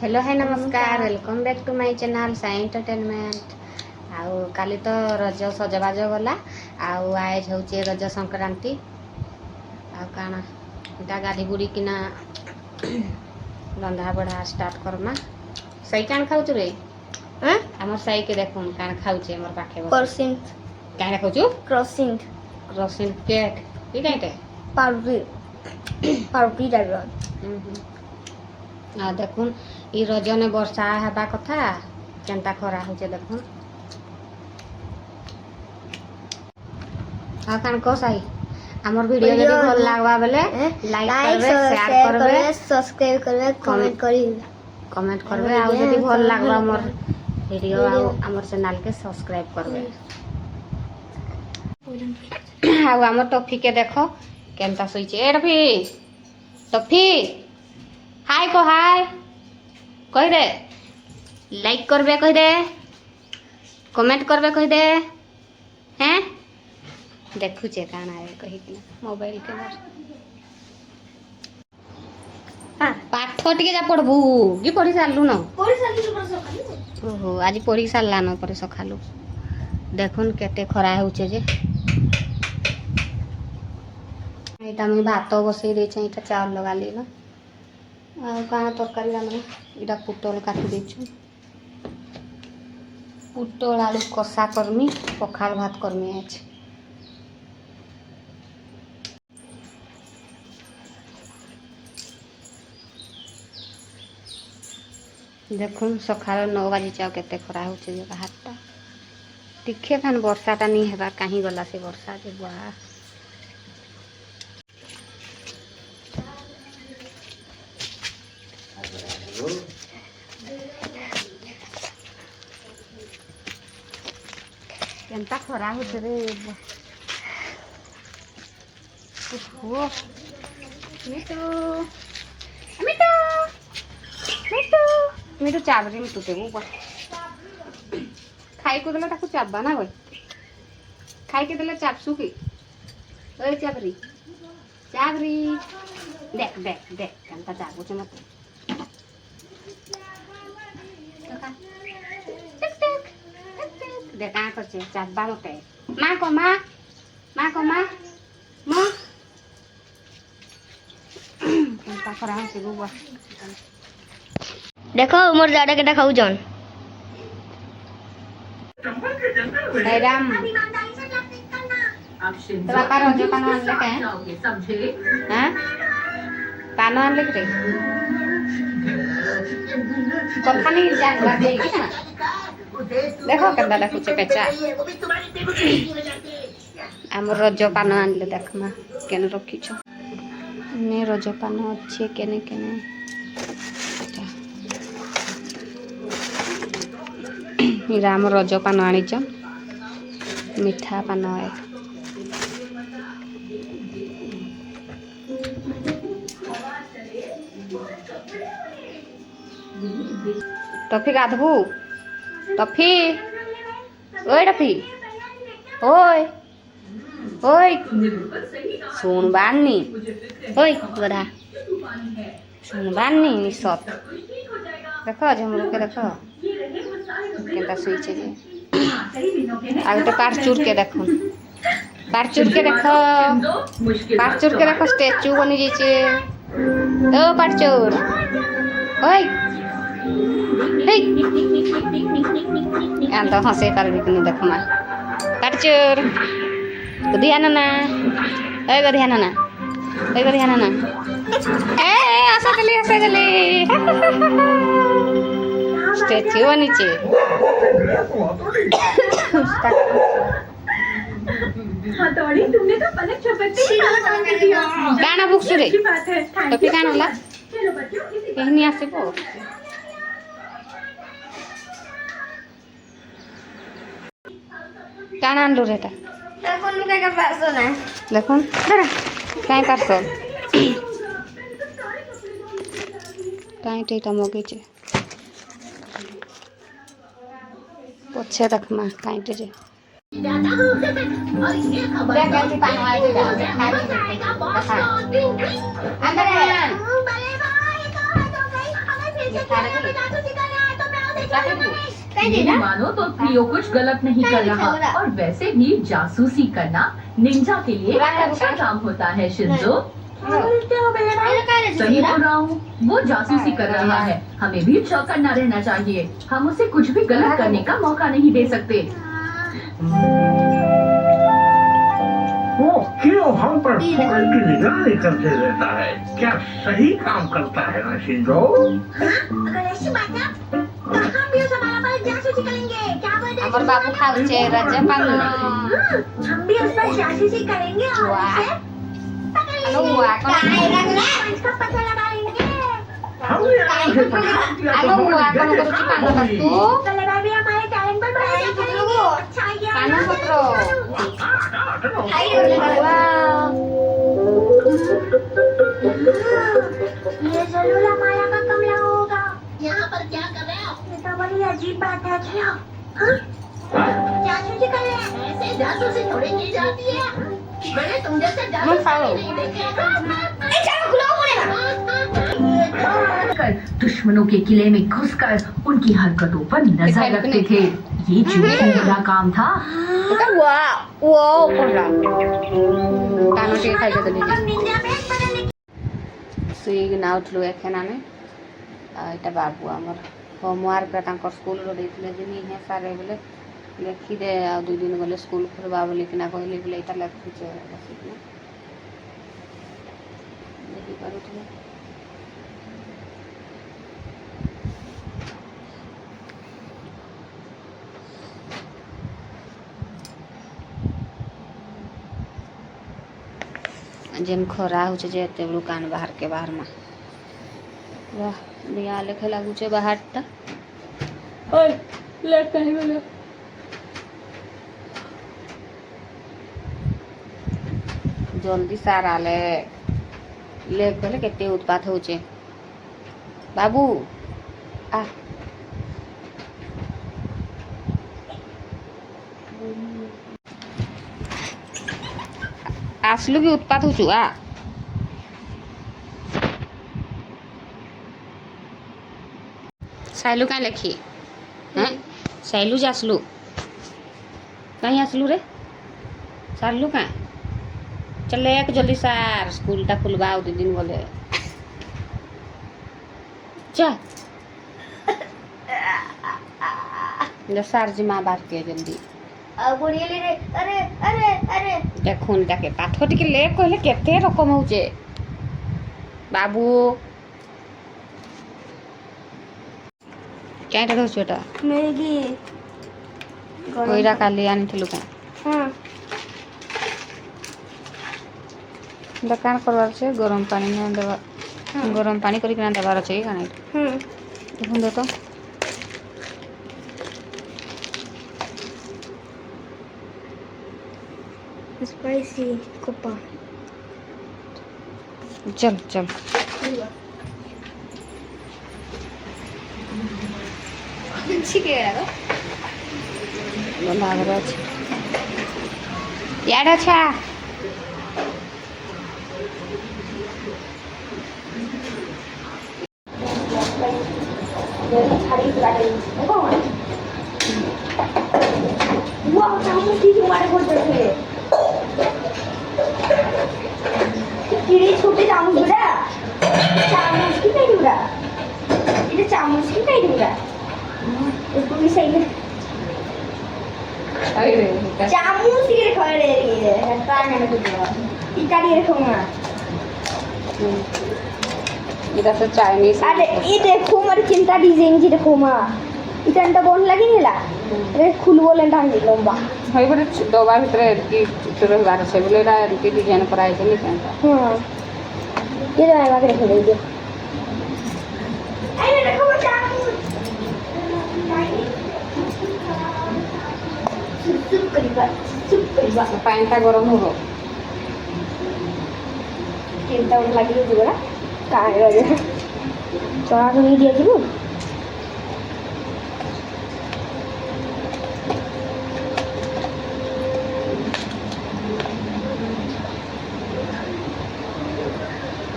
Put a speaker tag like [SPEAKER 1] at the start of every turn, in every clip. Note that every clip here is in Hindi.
[SPEAKER 1] हेलो है नमस्कार welcome back to my channel Sai entertainment. आउ काली तो रज सजबाज गला आउ आज हूँ रज संक्रांति आ काना इटा गाड़ी बुड़ी किना रंधा बढ़ा स्टार्ट करमा। सही कान खाऊ रे आम साई के देखो कान खाऊ मोर पाखे
[SPEAKER 2] क्रॉसिंग
[SPEAKER 1] क्या खाऊ
[SPEAKER 2] क्रॉसिंग
[SPEAKER 1] क्रॉसिंग केक ठीक है
[SPEAKER 2] पाउडर पाउडर डाल
[SPEAKER 1] आ देखुन ई रजने वर्षा हेबा कथा केनता खरा होचे देखुन आ कान को सही हमर वीडियो यदि भल लागबा बेले लाइक करबे शेयर करबे
[SPEAKER 2] सब्सक्राइब करबे
[SPEAKER 1] कमेंट करबे आ यदि भल लागबा हमर वीडियो आ हमर चैनल के सब्सक्राइब करबे। आ हमर टॉफी के देखो केनता सोइचे ए टॉफी हाय को हाय कह दे लाइक करबे कह दे कमेंट करबे कह दे हैं देखुचे काना है कही कि मोबाइल के बार हां पाठ टिके जा पढ़बू की पढ़ी सारलु न ओहो आज पढ़ी सारला न पर सखालु देखुन केते खरा होचे जे एटा मैं भात बसई दे छै एटा चावल लगा ली न आ काना तरकारी रांधबो इटा पुटल काटी देछु पुटल आलू कषा करमी पखाल भात करमी आज देखुन सकाल 9 बजे चाव केते खरा होचे जे बाहरटा टिखे खान वर्षाटा नहीं हेबा कहीं गला से वर्षा जे बा केनता खरा होचे रे ओहो मिटू मिटू मिटू मिटू चाबरी मिटू ते ऊपर खाई को देला ताकू चाबा ना गई खाई के देला चापसू की ओए चाबरी चाबरी देख देख देख केनता चाबू छ मत देख आ करछे चाबा मते मां को मां केनता खरा होचे गो
[SPEAKER 2] देखो मोर दादा केटा खाऊ जन
[SPEAKER 1] राम तेरा पार हो जो पानो आनले के हैं पानो आनले के कथा नहीं जान बात है कि ना देखो केनता देखुचे पेचा आम रज पान आनले देखमा केने रखिछ ने रज पान अच्छे केने केने राम रज पान आनीच मिठा पान है टफी गाधबू टफी ओए टफी ओए ओए सुन बानी ओए गधा सुन बानी निसत देखो झमरू के देखो केनता सुइचे जे आगे तो पारचूर के देखो पारचूर के देखो स्टैचू बनी जाइए ओ पारचूर ओए हे आन तो हंसे कर भी नहीं देखो मां पारचूर ध्यान ना ओए गो ध्यान ना ओए गो ध्यान ना ए आशा गली स्टैचू बनीचे गाना बुक्स रे टॉपिक गाना होला कहनी आसीबो गाना आनलु रेटा
[SPEAKER 2] देखो नुका का पार्सल है
[SPEAKER 1] देखो जरा काई पार्सल काई टेटा मगेचे पछे देखमा काई टे
[SPEAKER 3] मेरी मानो तो प्रियो कुछ गलत नहीं कर रहा और वैसे भी जासूसी करना निंजा के लिए अच्छा काम होता है शिंजो। सही बोल रहा हूँ, वो जासूसी कर रहा है। हमें भी चौकन्ना रहना चाहिए। हम उसे कुछ भी गलत करने का मौका नहीं दे सकते।
[SPEAKER 4] वो क्यों हम पर फोन की निगरानी करते रहता है? क्या सही काम करता है ना शिंजो?
[SPEAKER 5] अगर ऐसी बात है तो हम भी उस हमारा पर जासूसी करेंगे। क्या बोलते
[SPEAKER 1] अमर बाबू खाऊचे रजा पानो
[SPEAKER 5] हम भी उस पर जासूसी करेंगे और
[SPEAKER 1] वाह।
[SPEAKER 5] उसे पकड़
[SPEAKER 1] अनु
[SPEAKER 5] लेंगे।
[SPEAKER 1] हुआ कौन
[SPEAKER 5] इसका पता लगाएंगे।
[SPEAKER 4] हमने आगे बढ़ा दिया तो
[SPEAKER 1] अनु हुआ
[SPEAKER 4] हमारी
[SPEAKER 1] कौन
[SPEAKER 4] जगह
[SPEAKER 1] को
[SPEAKER 4] कहाँ
[SPEAKER 1] पानो
[SPEAKER 4] होगी?
[SPEAKER 1] तू
[SPEAKER 5] कलरा भी हमारे टैलेंट पर भरोसा करेंगे। अच्छा ये
[SPEAKER 1] पानो पुत्रो
[SPEAKER 5] ये जरूर हमारा का कमरा होगा। यहाँ पर क्या कर रहे हो? ये तो बड़ी अजीब बात है। चलो जासूसी कर रहे हैं। ऐसे जासूसी थोड़ी की जाती है। मैंने तुम जैसे जासूसी नहीं देखे।
[SPEAKER 3] कर दुश्मनों के किले में घुसकर उनकी हरकतों पर नजर रखते थे। ये चूतिया का काम था।
[SPEAKER 1] कानो टे खाइ के
[SPEAKER 5] हम निंजा बेस बदलने
[SPEAKER 1] सुई ना उठलु एखेना में एटा बाबू हमर होमवर्क तांकर स्कूल रो देथिले जे नी है सारे बोले लेखि दे आ 2 दिन गले स्कूल खोलबा बोले कि ना कहले बोले एटा लेखि छे बसिकना देखि पारुथले जेन खरा हो जे एते दुकान बाहर के बाहर में वाह बिया लेखे लागू छे बाहर ता ओए ले कहीं बोले जल्दी सारा ले कहले केते उत्पात होचे बाबू आ आसलू की उत्पात हो चुका साइलू क्या लिखी हैं साइलू जासलू कहीं आसलू रे सारलू कहाँ चले एक जल्दी सार स्कूल टा खुलवाओ 2 दिन बोले जा सार जी माँ बात के जल्दी
[SPEAKER 2] बुढ़िया ले रे अरे अरे अरे
[SPEAKER 1] देखुन ताके पाथो टिके ले कहले केते रकम होचे बाबू क्या रे छोटा
[SPEAKER 2] मैगी
[SPEAKER 1] कोइरा काली आनिथिलु का
[SPEAKER 2] हाँ
[SPEAKER 1] दुकान करवार छे गरम पानी में देवा गरम पानी करी किना देवार छे काने देखुन दे तो
[SPEAKER 2] स्पाइसी कोपा
[SPEAKER 1] चल चल लाग रहा छे यार अच्छा
[SPEAKER 2] छोटे चामच बुरा चामच की नहीं बुरा ये चामच की नहीं बुरा इसको भी सही है चामच की रखो रे ये हटा मैंने कुछ इटाली रखूंगा
[SPEAKER 1] इधर से चाइनीज
[SPEAKER 2] अरे ये देखो मेरी चिंता डिजाइन की देखो माँ इतना बोन लगी नहीं ला अरे खुल बोले ढंगी लंबा
[SPEAKER 1] हई बड़े डोबा भीतर की चित्र बार से बोले रा की डिजाइन पर आई नहीं कहता
[SPEAKER 2] हाँ ये तो मैं बात रख रही हूँ अरे देखो वो चाकू सुप करीबा
[SPEAKER 1] पानी टा गरम हो
[SPEAKER 2] चिंता उन लगी हुई बड़ा कहाँ लगे चढ़ा तो नहीं दिया जीबू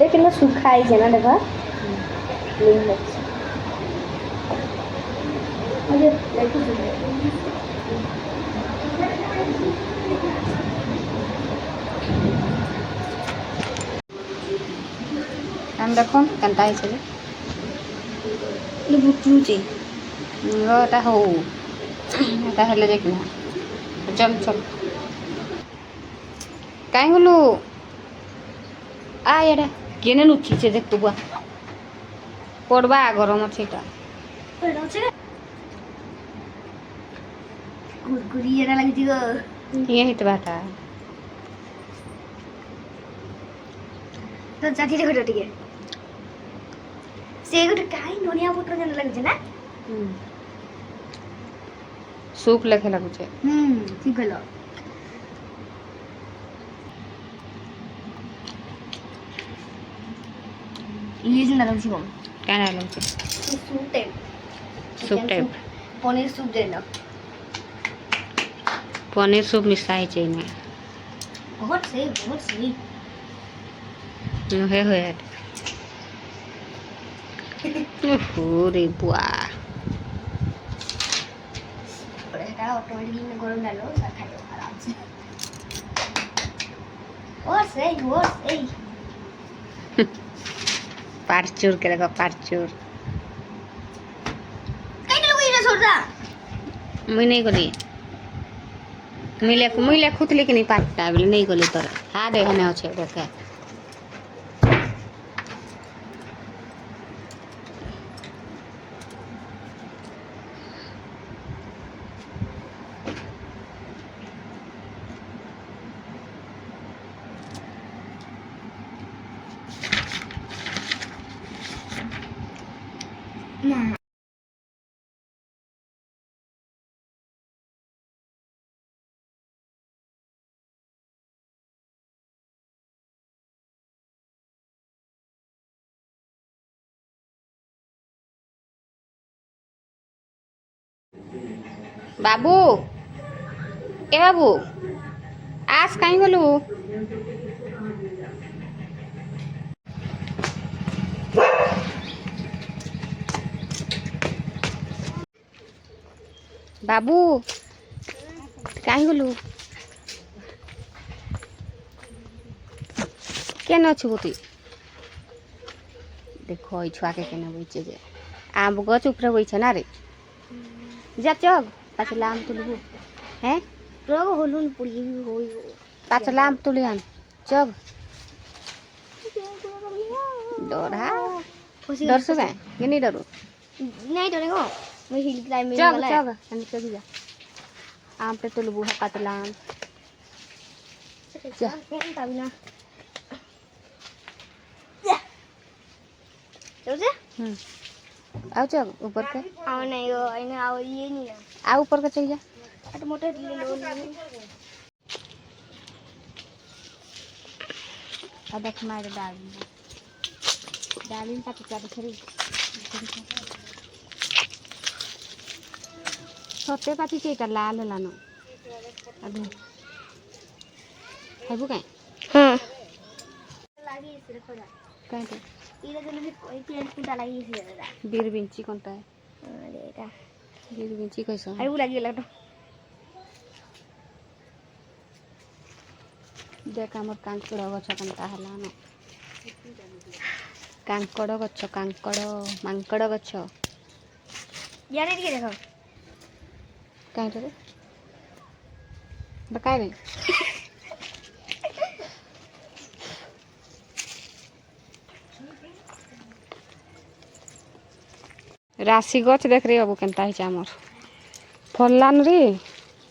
[SPEAKER 2] लेकिन वो सूखा ही है ना देखा अरे लाइट चल रही
[SPEAKER 1] हम देखो केनता है चले
[SPEAKER 2] है बुटुचे
[SPEAKER 1] এটা হো এটা হেলে যে কিনা চল চল কাই হলো আয় এটা কেনে নুচিছে দেখতো বুয়া পড়বা গরম আছে এটা
[SPEAKER 2] कुरकुरी एरा लगती गो
[SPEAKER 1] ইয়ে হিতে বাটা
[SPEAKER 2] तो जाती रे गोटे टिके से गोटे काई नोनिया पुत्र जन लगजे ना
[SPEAKER 1] सूप लेखे लाଗୁছে
[SPEAKER 2] ठीक गलो ये जन लगन छिबो
[SPEAKER 1] কেন লাগুছে
[SPEAKER 2] soup type
[SPEAKER 1] soup type
[SPEAKER 2] paneer soup देना
[SPEAKER 1] পনির স্যুপ মিশাই চাই না
[SPEAKER 2] बहुत सही
[SPEAKER 1] হে হয়ে ওরে বুয়া
[SPEAKER 2] এটা ऑटोमेटिकली गरम डालो खाओ आराम से और सही
[SPEAKER 1] পারচুর কে দেখো পারচুর
[SPEAKER 2] कई लोग ये छोड़दा
[SPEAKER 1] মুই নেই গলি মুইলে খুতলি কি নি পাটটা বলে নেই গলি তোর হ্যাঁ দেখানে আছে দেখে বাবু এ বাবু আজ কাই গলু বাবু কাই গলু কেন অছু তুই দেখো এই ছুয়াকে কেন বইছে যে আম গছ উপরে বইছে না রে যা চগ পাছলা আম তুলবু হ্যাঁ
[SPEAKER 2] रोग होलुन पुली होई
[SPEAKER 1] পাছলা আম তুলি আন চগ ডরা ডরছো কে কেনি ডরু
[SPEAKER 2] नहीं डरेगो मैं हिल क्लाइंबिंग
[SPEAKER 1] चग
[SPEAKER 2] वाला
[SPEAKER 1] चग हम चग जा आम पे तुलबू है पातला आम
[SPEAKER 2] जा तभी ना चल जा
[SPEAKER 1] आओ चग ऊपर के
[SPEAKER 2] आओ नहीं हो इन्हें आओ ये नहीं है
[SPEAKER 1] आ ऊपर के चल जा
[SPEAKER 2] अट मोटे ले लो
[SPEAKER 1] अब देख मार डाली का तो चार खरी सत्ते पाती चेटा लाल लानो अबे खाइबू काई
[SPEAKER 2] हां लागी इसे खोदा
[SPEAKER 1] काई तो
[SPEAKER 2] इधर जन भी कोई पेंट कुटा लागी इसे दादा
[SPEAKER 1] बीर बिंची कोनता है
[SPEAKER 2] अरे एटा
[SPEAKER 1] बीर बिंची कैसा
[SPEAKER 2] आइबू लागी लागतो
[SPEAKER 1] देख हमर कांकड़ गछ कंता हलानो कांकड़ गछ कांकड़ मांकड़ गछ
[SPEAKER 2] यारे दिखे देखो
[SPEAKER 1] काई रे बकाई रे राशि गछ देख रे अब केनता है हमर फललान रे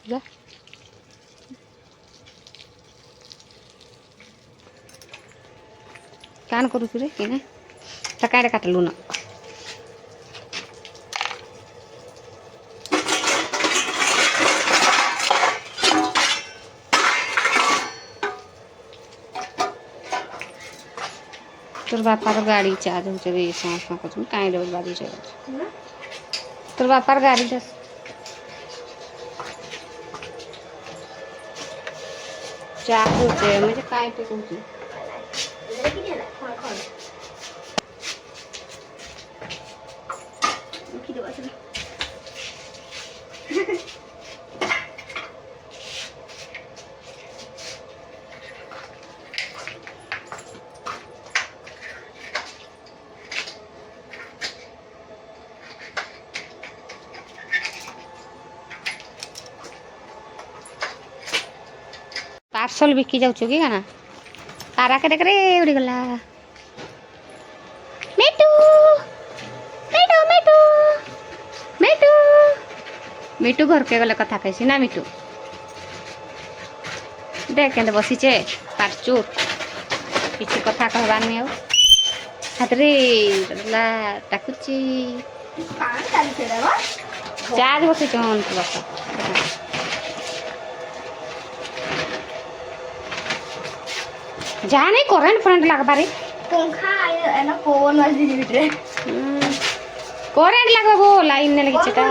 [SPEAKER 1] जा कान करू रे केने टकाय रे काटलू ना तोर बापार गाड़ी चार्ज हो रे सांस में कुछ काई रे गाड़ी चार्ज तोर बापार गाड़ी दस चार्ज हो मुझे काई पे कहू
[SPEAKER 2] इधर की है खोल खोल की दो असली
[SPEAKER 1] ପାର୍ସଲ ବିକି ଯାଉଛୁ କି କାଣା ତାରାକେ ଦେଖରେ ଉଡ଼ିଗଲା ମିଟୁ ମିଟୁ ମିଟୁ ମିଟୁ ମିଟୁ ଘରକେ ଗଲେ କଥା କହିସି ନା ମିଟୁ দেখ কেন বসিছে পারচু কিছু কথা কহবার নি ଆଉ হাতরে ডাকুছি
[SPEAKER 2] କାଣ ଚାଲିଛି ରେ ବା
[SPEAKER 1] ଚାର୍ଜ ବସିଛ ତୁ ବାପା যা নেই করেন্ট ফরেন্ট লাগবারে
[SPEAKER 2] ପଙ୍ଖା ଏନା ପବନ ବାଜିଛି ଭିତରେ
[SPEAKER 1] করেন্ট লাগবো লাইন না লাগিছে তা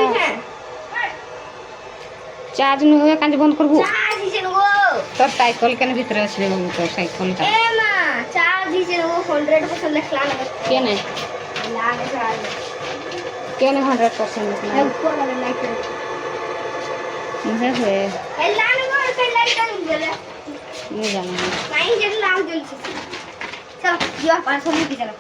[SPEAKER 1] চার্জ নি হয়ে কাজ বন্ধ করবো
[SPEAKER 2] ଚାର୍ଜ ହେଇছে ନଗୋ
[SPEAKER 1] তোর সাইকেল কেন ভিতরে আসলে তোর সাইকেলটা
[SPEAKER 2] ଏ ମା ଚାର୍ଜ ହେଇছে ନଗୋ 100% ଲେଖଲା ନଗୋ
[SPEAKER 1] কেনে
[SPEAKER 2] ଲାગે ଚାର୍ଜ
[SPEAKER 1] কেনে 100%
[SPEAKER 2] ଏ ଉପର ବାଲା ଲାଇଟ୍
[SPEAKER 1] মুহে হয়ে
[SPEAKER 2] ଏ ଲାଗ ନଗୋ ଏ ଲାଇଟ୍ ଟା ଜଲେ
[SPEAKER 1] ମୁଁ ଜାଣିନି
[SPEAKER 2] ନାଇଁ ଯେ ଲାଗ ଜଲଛି ଚଲ ଯିବା ପାର୍ସଲ ବିକି ଚାଲ